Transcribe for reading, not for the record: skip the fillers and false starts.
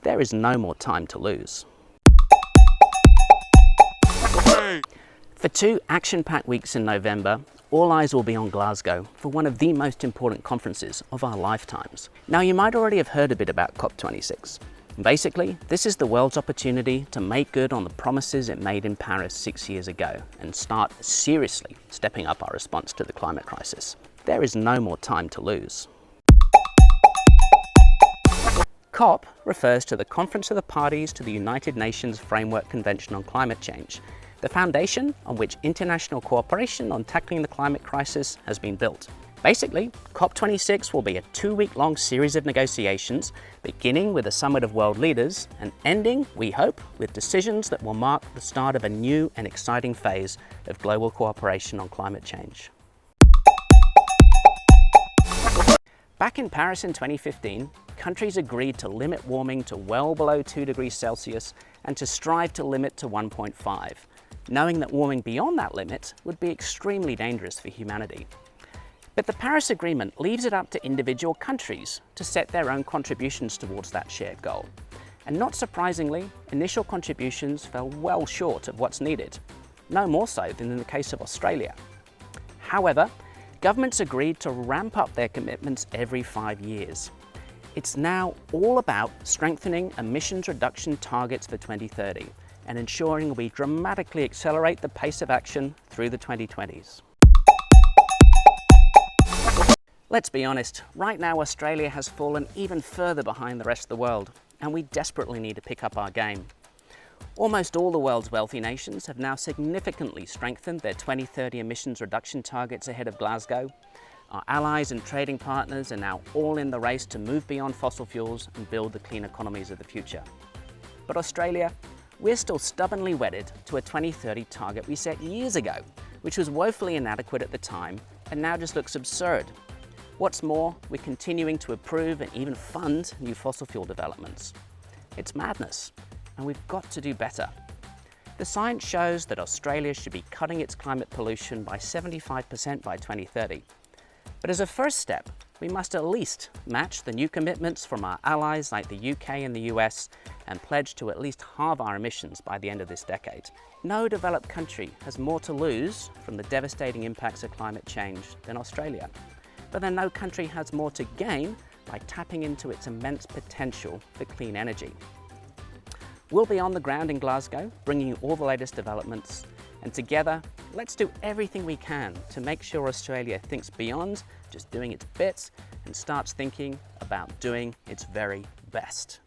There is no more time to lose. For 2 action-packed weeks in November, all eyes will be on Glasgow for one of the most important conferences of our lifetimes. Now, you might already have heard a bit about COP26. Basically, this is the world's opportunity to make good on the promises it made in Paris 6 years ago and start seriously stepping up our response to the climate crisis. There is no more time to lose. COP refers to the Conference of the Parties to the United Nations Framework Convention on Climate Change, the foundation on which international cooperation on tackling the climate crisis has been built. Basically, COP26 will be a 2-week-long series of negotiations, beginning with a summit of world leaders and ending, we hope, with decisions that will mark the start of a new and exciting phase of global cooperation on climate change. Back in Paris in 2015, countries agreed to limit warming to well below 2 degrees Celsius and to strive to limit to 1.5, knowing that warming beyond that limit would be extremely dangerous for humanity. But the Paris Agreement leaves it up to individual countries to set their own contributions towards that shared goal. And not surprisingly, initial contributions fell well short of what's needed, no more so than in the case of Australia. However, governments agreed to ramp up their commitments every 5 years. It's now all about strengthening emissions reduction targets for 2030 and ensuring we dramatically accelerate the pace of action through the 2020s. Let's be honest, right now Australia has fallen even further behind the rest of the world, and we desperately need to pick up our game. Almost all the world's wealthy nations have now significantly strengthened their 2030 emissions reduction targets ahead of Glasgow. Our allies and trading partners are now all in the race to move beyond fossil fuels and build the clean economies of the future. But Australia, we're still stubbornly wedded to a 2030 target we set years ago, which was woefully inadequate at the time and now just looks absurd. What's more, we're continuing to approve and even fund new fossil fuel developments. It's madness, and we've got to do better. The science shows that Australia should be cutting its climate pollution by 75% by 2030. But as a first step, we must at least match the new commitments from our allies like the UK and the US and pledge to at least halve our emissions by the end of this decade. No developed country has more to lose from the devastating impacts of climate change than Australia. But then no country has more to gain by tapping into its immense potential for clean energy. We'll be on the ground in Glasgow, bringing you all the latest developments, and together, let's do everything we can to make sure Australia thinks beyond just doing its bits and starts thinking about doing its very best.